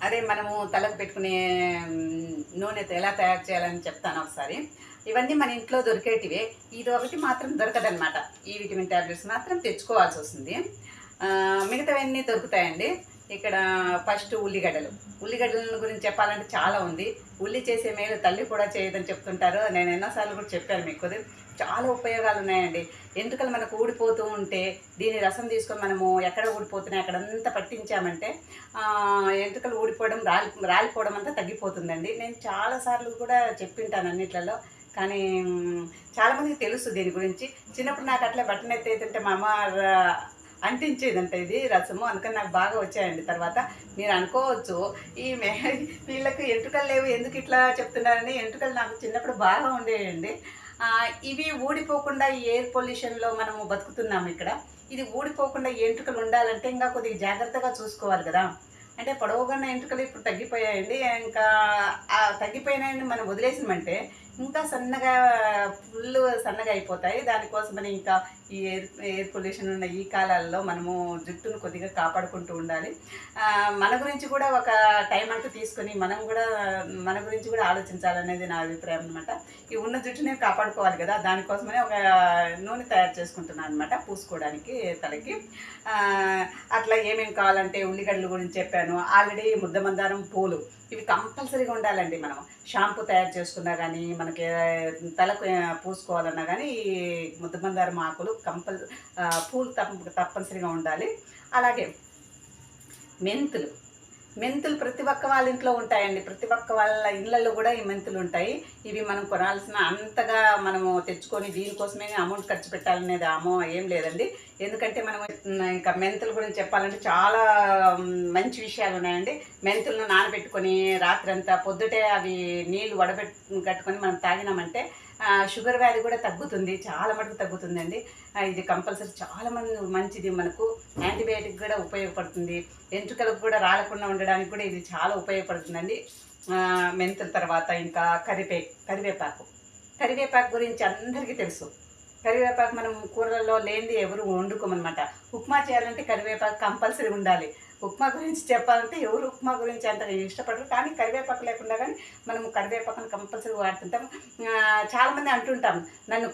అదే మనము తలకు పెట్టుకునే నూనె ఎలా తయారు చేయాలని చెప్తాను ఒకసారి. ఇవన్నీ మన ఇంట్లో దొరికేటివే. ఇది ఒకటి మాత్రం దొరకదనమాట. ఈ విటమిన్ టాబ్లెట్స్ మాత్రం తెచ్చుకోవాల్సొస్తుంది. మిగతావన్నీ దొరుకుతాయండి. ఇక్కడ ఫస్ట్ ఉల్లిగడ్డలు. ఉల్లిగడ్డల గురించి చెప్పాలంటే చాలా ఉంది. ఉల్లి చేసే మేలు తల్లి కూడా చేయదని చెప్తుంటారు. నేను ఎన్నో సార్లు కూడా చెప్పాను మీకు. చాలా ఉపయోగాలున్నాయండి. ఎంట్రుకలు మనకు ఊడిపోతూ ఉంటే దీని రసం తీసుకొని మనము ఎక్కడ ఊడిపోతున్నాయి అక్కడంతా పట్టించామంటే ఎంట్రుకలు ఊడిపోవడం, రాలిపోవడం అంతా తగ్గిపోతుందండి. నేను చాలా సార్లు కూడా చెప్పింటాను అన్నిట్లలో. కానీ చాలామందికి తెలుసు దీని గురించి. చిన్నప్పుడు నాకు అట్లా బటన్ ఎత్తేతుంటే మా అమ్మ అంటించేదంట ఇది రసము. అందుకని నాకు బాగా వచ్చాయండి. తర్వాత మీరు అనుకోవచ్చు వీళ్ళకి ఎంట్రుకలు లేవు ఎందుకు ఇట్లా చెప్తున్నారని. ఎంట్రుకలు నాకు చిన్నప్పుడు బాగా ఉండేయండి. ఇవి ఊడిపోకుండా ఈ ఎయిర్ పొల్యూషన్లో మనము బతుకుతున్నాము ఇక్కడ. ఇది ఊడిపోకుండా ఎంట్రుకలు ఉండాలంటే ఇంకా కొద్దిగా జాగ్రత్తగా చూసుకోవాలి కదా. అంటే పొడవుగా ఎంట్రుకలు ఇప్పుడు తగ్గిపోయాయండి. ఇంకా తగ్గిపోయినాయని మనం వదిలేసామంటే ఇంకా సన్నగా ఫుల్ సన్నగా అయిపోతాయి. దానికోసమని ఇంకా ఈ ఎయిర్ పొల్యూషన్ ఉన్న ఈ కాలాల్లో మనము జుట్టును కొద్దిగా కాపాడుకుంటూ ఉండాలి. మన గురించి కూడా ఒక టైం అంటూ తీసుకొని మన గురించి కూడా ఆలోచించాలనేది నా అభిప్రాయం అనమాట. ఈ ఉన్న జుట్టుని కాపాడుకోవాలి కదా. దానికోసమనే ఒక నూనె తయారు చేసుకుంటున్నాను అనమాట పూసుకోవడానికి తలకి. అట్లా ఏమేమి కావాలంటే ఉల్లిగడ్డల గురించి చెప్పాను ఆల్రెడీ. ముద్దమందారం పూలు ఇవి కంపల్సరీగా ఉండాలండి. మనం షాంపూ తయారు చేసుకున్నా కానీ మనకి తలకు పూసుకోవాలన్నా కానీ ఈ ముద్దమందారం ఆకులు పూలు తప్పనిసరిగా ఉండాలి. అలాగే మెంతులు ప్రతి ఒక్క వాళ్ళ ఇంట్లో ఉంటాయండి. ప్రతి ఒక్క వాళ్ళ ఇళ్ళల్లో కూడా ఈ మెంతులు ఉంటాయి. ఇవి మనం కొనాల్సిన అంతగా మనము తెచ్చుకొని దీనికోసమే అమౌంట్ ఖర్చు పెట్టాలనేది ఏం లేదండి. ఎందుకంటే మనం ఇంకా మెంతుల గురించి చెప్పాలంటే చాలా మంచి విషయాలు ఉన్నాయండి. మెంతులను నానబెట్టుకొని రాత్రంతా పొద్దుటే అవి నీళ్లు కట్టుకొని మనం తాగినామంటే షుగర్ వ్యాధి కూడా తగ్గుతుంది. చాలా మటుకు తగ్గుతుందండి. ఇది కంపల్సరీ చాలా మంచిది. మనకు యాంటీబయాటిక్ కూడా ఉపయోగపడుతుంది. ఎంట్రుకలకు కూడా రాలకుండా ఉండడానికి కూడా ఇది చాలా ఉపయోగపడుతుందండి. మెంతుల తర్వాత ఇంకా కరివేపాకు గురించి అందరికీ తెలుసు. కరివేపాకు మనం కూరలలో లేనిది ఎవరు వండుకోమన్నమాట. ఉప్మా చేయాలంటే కరివేపాకు కంపల్సరీ ఉండాలి. ఉప్మా గురించి చెప్పాలంటే ఎవరు ఉప్మా గురించి అంత ఇష్టపడరు. కానీ కరివేపాకు లేకుండా కానీ మనము కరివేపాకును కంపల్సరీ వాడుతుంటాం. చాలామంది అంటుంటాం నన్ను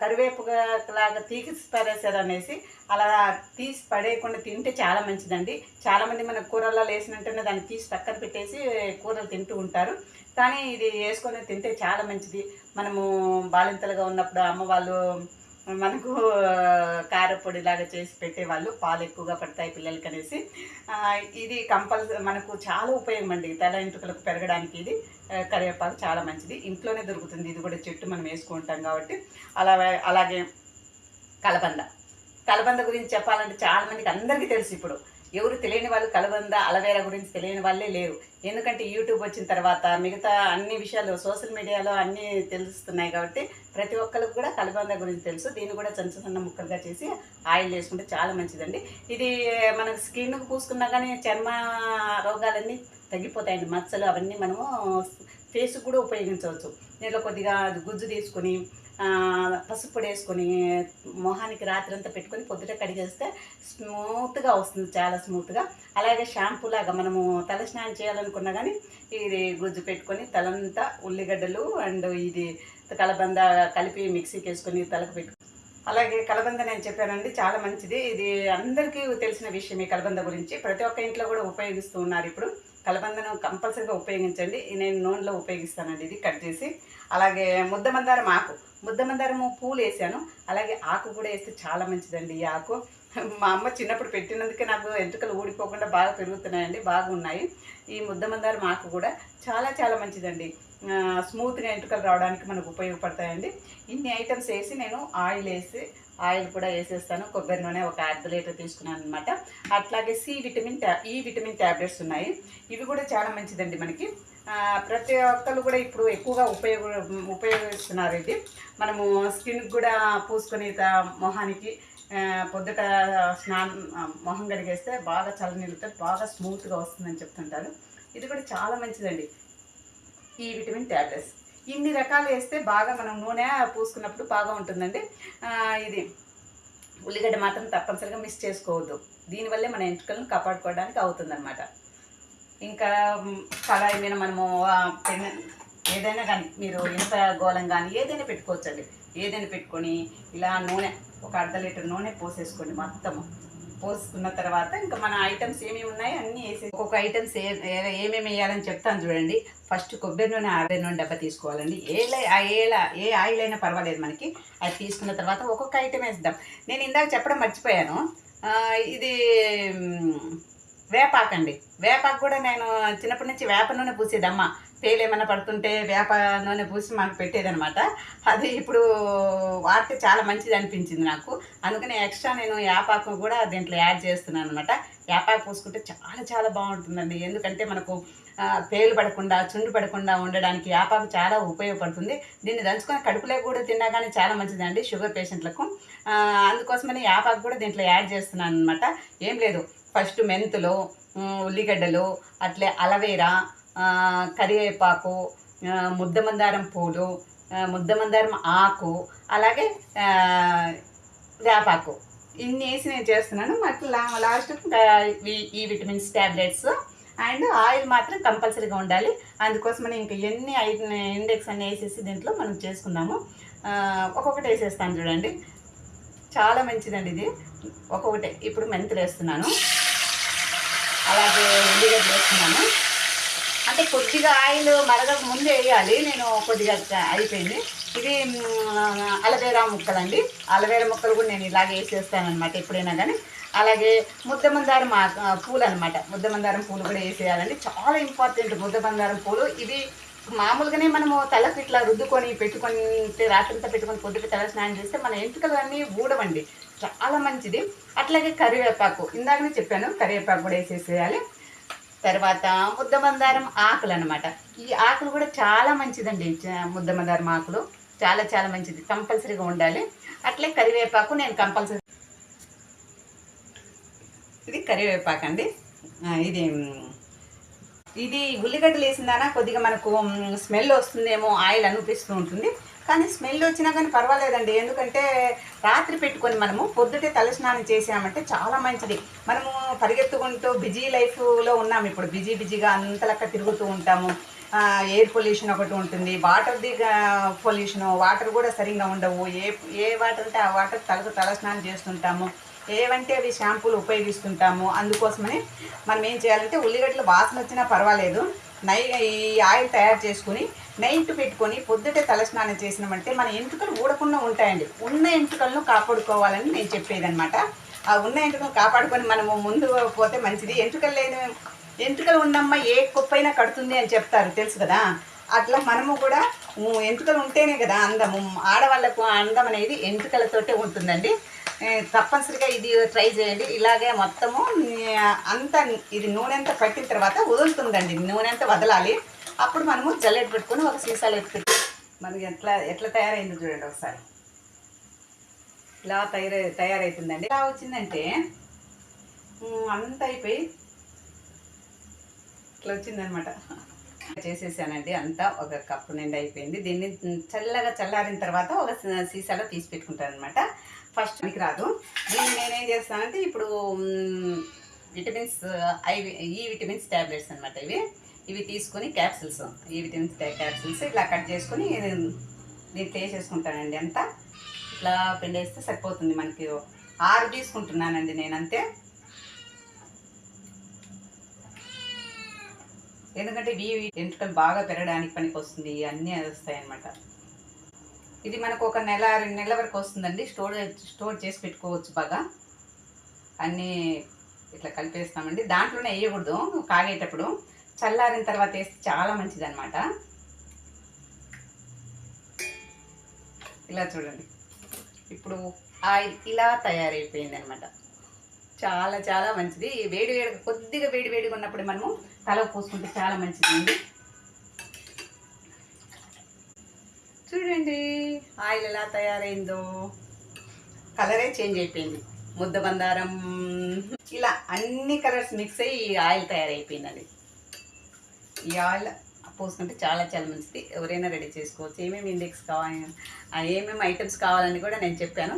కరివేపాకులాగా తీసి పడేశారు అనేసి. అలా తీసి పడేయకుండా తింటే చాలా మంచిదండి. చాలామంది మన కూరల్లో వేసినట్టునే దాన్ని తీసి పక్కన పెట్టేసి కూరలు తింటూ ఉంటారు. కానీ ఇది వేసుకొని తింటే చాలా మంచిది. మనము బాలింతలుగా ఉన్నప్పుడు అమ్మ వాళ్ళు మనకు కారపొడిలాగా చేసి పెట్టేవాళ్ళు. పాలు ఎక్కువగా పడతాయి పిల్లలకి అనేసి. ఇది మనకు చాలా ఉపయోగం అండి. తల ఎంట్రుకలకు పెరగడానికి ఇది కరివేపాకు చాలా మంచిది. ఇంట్లోనే దొరుకుతుంది. ఇది కూడా చెట్టు మనం వేసుకుంటాం కాబట్టి. అలాగే కలబంద గురించి చెప్పాలంటే చాలామందికి అందరికీ తెలుసు. ఇప్పుడు ఎవరు తెలియని వాళ్ళు కలబంద అలవేరా గురించి తెలియని వాళ్ళే లేరు. ఎందుకంటే యూట్యూబ్ వచ్చిన తర్వాత మిగతా అన్ని విషయాలు సోషల్ మీడియాలో అన్నీ తెలుస్తున్నాయి కాబట్టి ప్రతి ఒక్కరికి కూడా కలబంద గురించి తెలుసు. దీన్ని కూడా సన్న ముక్కలుగా చేసి ఆయిల్ వేసుకుంటే చాలా మంచిదండి. ఇది మనకు స్కిన్కు పూసుకున్నా కానీ చర్మ రోగాలన్నీ తగ్గిపోతాయండి. మచ్చలు అవన్నీ మనము ఫేస్కి కూడా ఉపయోగించవచ్చు. దీంట్లో కొద్దిగా గుజ్జు తీసుకొని పసుపు పొడి వేసుకొని మొహానికి రాత్రంతా పెట్టుకొని పొద్దుట కడిగేస్తే స్మూత్గా వస్తుంది, చాలా స్మూత్గా. అలాగే షాంపూ లాగా మనము తల స్నానం చేయాలనుకున్నా కానీ ఇది గుజ్జు పెట్టుకొని తలంతా ఉల్లిగడ్డలు అండ్ ఇది కలబంద కలిపి మిక్సీకి వేసుకొని తలకు అలాగే కలబంద నేను చెప్పానండి, చాలా మంచిది. ఇది అందరికీ తెలిసిన విషయం. ఈ కలబంద గురించి ప్రతి ఒక్క ఇంట్లో కూడా ఉపయోగిస్తూ ఉన్నారు ఇప్పుడు. కలబందను కంపల్సరీగా ఉపయోగించండి. నేను నూనెలో ఉపయోగిస్తానండి ఇది కట్ చేసి. అలాగే ముద్దమందారము పూలు వేసాను. అలాగే ఆకు కూడా వేస్తే చాలా మంచిదండి. ఈ ఆకు మా అమ్మ చిన్నప్పుడు పెట్టినందుకే నాకు ఎంట్రుకలు ఊడిపోకుండా బాగా పెరుగుతున్నాయండి, బాగున్నాయి. ఈ ముద్దమందారం ఆకు కూడా చాలా చాలా మంచిదండి. స్మూత్గా ఎంట్రుకలు రావడానికి మనకు ఉపయోగపడతాయండి. ఇన్ని ఐటమ్స్ వేసి నేను ఆయిల్ కూడా వేసేస్తాను. కొబ్బరి నూనె ఒక 1/2 లీటర్ తీసుకున్నాను అనమాట. అట్లాగే ఈ విటమిన్ ట్యాబ్లెట్స్ ఉన్నాయి. ఇవి కూడా చాలా మంచిదండి మనకి. ప్రతి ఒక్కరు కూడా ఇప్పుడు ఎక్కువగా ఉపయోగిస్తున్నారు. ఇది మనము స్కిన్కి కూడా పూసుకొని మొహానికి పొద్దుట మొహం కడిగేస్తే బాగా చల్లనీళ్ళతో బాగా స్మూత్గా వస్తుందని చెప్తుంటారు. ఇది కూడా చాలా మంచిదండి ఈ విటమిన్ ట్యాబ్లెట్స్. ఇన్ని రకాలు వేస్తే బాగా మనం నూనె పూసుకున్నప్పుడు బాగా ఉంటుందండి. ఇది ఉల్లిగడ్డ మాత్రం తప్పనిసరిగా మిస్ చేసుకోవద్దు. దీనివల్లే మన ఎంట్రుకలను కాపాడుకోవడానికి అవుతుందన్నమాట. ఇంకా కళాయి మీద మనము ఏదైనా కానీ మీరు ఇనుప గోళం కానీ ఏదైనా పెట్టుకోవచ్చండి. ఏదైనా పెట్టుకొని ఇలా నూనె ఒక అర్ధ లీటర్ నూనె పోసేసుకోండి. మొత్తము పోసుకున్న తర్వాత ఇంకా మన ఐటమ్స్ ఏమేమి ఉన్నాయో అన్నీ వేసి ఒక్కొక్క ఐటమ్స్ ఏమేమి వేయాలని చెప్తాను చూడండి. ఫస్ట్ కొబ్బరి నూనె 60 నూనె డబ్బా తీసుకోవాలండి. ఏ ఆయిల్ అయినా పర్వాలేదు మనకి. అది తీసుకున్న తర్వాత ఒక్కొక్క ఐటమ్ వేద్దాం. నేను ఇందాక చెప్పడం మర్చిపోయాను. ఇది వేపాకండి. వేపాకు కూడా నేను చిన్నప్పటి నుంచి వేప నూనె పూసేదమ్మ. పేలు ఏమైనా పడుతుంటే వేప నూనె పూసి మాకు పెట్టేదనమాట. అది ఇప్పుడు వాడితే చాలా మంచిది అనిపించింది నాకు. అందుకని ఎక్స్ట్రా నేను వేపాకు కూడా దీంట్లో యాడ్ చేస్తున్నాను అనమాట. వేపాకు పూసుకుంటే చాలా చాలా బాగుంటుందండి. ఎందుకంటే మనకు పేలు పడకుండా చుండు పడకుండా ఉండడానికి వేపాకు చాలా ఉపయోగపడుతుంది. దీన్ని దంచుకొని కడుపులో కూడా తిన్నా కానీ చాలా మంచిదండి షుగర్ పేషెంట్లకు. అందుకోసమని వేపాకు కూడా దీంట్లో యాడ్ చేస్తున్నాను అనమాట. ఏం లేదు, ఫస్ట్ మెంతులు, ఉల్లిగడ్డలు, అట్లే అలవేరా, కరివేపాకు, ముద్దమందారం పూలు, ముద్దమందారం ఆకు, అలాగే వేపాకు ఇన్ని వేసి నేను చేస్తున్నాను. అట్లా లాస్ట్ ఈ విటమిన్స్ ట్యాబ్లెట్స్ అండ్ ఆయిల్ మాత్రం కంపల్సరీగా ఉండాలి. అందుకోసమని ఇంకా ఎన్ని ఇండెక్స్ అన్నీ వేసేసి దీంట్లో మనం చేసుకుందాము. ఒక్కొక్కటి వేసేస్తాను చూడండి. చాలా మంచిదండి ఇది. ఒక్కొక్కటే ఇప్పుడు మెంతులు వేస్తున్నాను, అలాగే ఉల్లిగడ్డలు వేస్తున్నాను. అంటే కొద్దిగా ఆయిల్ మరగక ముందే వేయాలి. నేను కొద్దిగా అయిపోయింది. ఇది అలవేరా ముక్కలండి. అలవేరా ముక్కలు కూడా నేను ఇలాగే వేసేస్తానమాట ఎప్పుడైనా కానీ. అలాగే ముద్దమందారం పూలు అనమాట. ముద్దమందారం పూలు కూడా వేసేయాలండి. చాలా ఇంపార్టెంట్ ముద్దమందారం పూలు. ఇవి మామూలుగానే మనము తలకు ఇట్లా రుద్దుకొని పెట్టుకొని రాత్రంతా పెట్టుకొని పొద్దుట తల స్నానం చేస్తే మన ఎంటుకలు అన్నీ ఊడవండి. చాలా మంచిది. అట్లాగే కరివేపాకు ఇందాకనే చెప్పాను, కరివేపాకు కూడా వేసేసేయాలి. తర్వాత ముద్దమందారం ఆకులు అనమాట. ఈ ఆకులు కూడా చాలా మంచిదండి. ముద్దమందారం ఆకులు చాలా చాలా మంచిది, కంపల్సరీగా ఉండాలి. అట్లే కరివేపాకు నేను కంపల్సరీ. ఇది కరివేపాకు అండి. ఇది ఉల్లిగడ్డలు వేసిందానా కొద్దిగా మనకు స్మెల్ వస్తుందేమో, ఆయిల్ అనిపిస్తూ ఉంటుంది. కానీ స్మెల్ వచ్చినా కానీ పర్వాలేదండి. ఎందుకంటే రాత్రి పెట్టుకొని మనము పొద్దుటే తలస్నానం చేసామంటే చాలా మంచిది. మనము పరిగెత్తుకుంటూ బిజీ లైఫ్లో ఉన్నాము ఇప్పుడు. బిజీగా అంతలక్క తిరుగుతూ ఉంటాము. ఎయిర్ పొల్యూషన్ ఒకటి ఉంటుంది, వాటర్ది పొల్యూషన్, వాటర్ కూడా సరిగ్గా ఉండవు. ఏ వాటర్ అంటే ఆ వాటర్ తలస్నానం చేస్తుంటాము. ఏవంటే అవి షాంపూలు ఉపయోగిస్తుంటాము. అందుకోసమని మనం ఏం చేయాలంటే ఉల్లిగడ్డలు వాసన వచ్చినా పర్వాలేదు, ఈ ఆయిల్ తయారు చేసుకుని నైట్ పెట్టుకొని పొద్దుటే తలస్నానం చేసినామంటే మన ఎంటుకలు ఊడకుండా ఉంటాయండి. ఉన్న ఎంటుకలను కాపాడుకోవాలని నేను చెప్పేదనమాట. ఆ ఉన్న ఎంటుకలు కాపాడుకొని మనము ముందు పోతే మంచిది. ఎంటుకలు ఉన్నమ్మ ఏ కుప్పైనా కడుతుంది అని చెప్తారు, తెలుసు కదా. అట్లా మనము కూడా ఎంటుకలు ఉంటేనే కదా అందము. ఆడవాళ్ళకు అందం అనేది ఎంటుకలతోటే ఉంటుందండి. తప్పనిసరిగా ఇది ట్రై చేయండి. ఇలాగే మొత్తము అంతా ఇది నూనె అంతా పట్టిన తర్వాత వదులుతుందండి. నూనె అంతా వదలాలి. అప్పుడు మనము జల్లెడ పెట్టుకొని ఒక సీసాలో పెట్టి మనకి ఎట్లా తయారైందో చూడండి ఒకసారి. ఇలా తయారవుతుందండి. ఇలా వచ్చిందంటే అంతా అయిపోయి ఇట్లా వచ్చిందనమాట. చేసేసానండి. అంతా ఒక కప్పు నిండా అయిపోయింది. దీన్ని చల్లారిన తర్వాత ఒక సీసాలో తీసి పెట్టుకుంటాను అనమాట. ఫస్ట్ మీకు రాదు. దీన్ని నేనేం చేస్తానంటే ఇప్పుడు విటమిన్స్ ఈ విటమిన్స్ ట్యాబ్లెట్స్ అనమాట. ఇవి తీసుకొని క్యాప్సిల్స్, ఈ విటమిన్స్ క్యాప్సిల్స్ ఇట్లా కట్ చేసుకొని దీంట్లో వేసేసుకుంటానండి. అంతా ఇట్లా పిండేస్తే సరిపోతుంది మనకి. 6 తీసుకుంటున్నానండి నేను, అంతే. ఎందుకంటే ఇవి ఎంటుకలు బాగా పెరగడానికి పనికి వస్తుంది, అన్నీ వస్తాయి అన్నమాట. ఇది మనకు 1 నెల 2 నెలల వరకు వస్తుందండి. స్టోర్ చేసి పెట్టుకోవచ్చు బాగా. అన్నీ ఇట్లా కలిపేస్తామండి. దాంట్లోనే వేయకూడదు, కాగేటప్పుడు చల్లారిన తర్వాత వేస్తే చాలా మంచిది అనమాట. ఇలా చూడండి, ఇప్పుడు ఆయిల్ ఇలా తయారైపోయింది అనమాట. చాలా చాలా మంచిది. కొద్దిగా వేడిగా ఉన్నప్పుడు మనము తలకు పూసుకుంటే చాలా మంచిదండి. చూడండి ఆయిల్ ఎలా తయారైందో, కలరే చేంజ్ అయిపోయింది. ముద్దబందారం ఇలా అన్ని కలర్స్ మిక్స్ అయ్యి ఈ ఆయిల్ తయారైపోయిందండి. ఈ ఆయిల్ పోసుకుంటే చాలా చాలా మంచిది. ఎవరైనా రెడీ చేసుకోవచ్చు. ఏమేమి ఇండెక్స్ కావాలి, ఏమేమి ఐటమ్స్ కావాలని కూడా నేను చెప్పాను.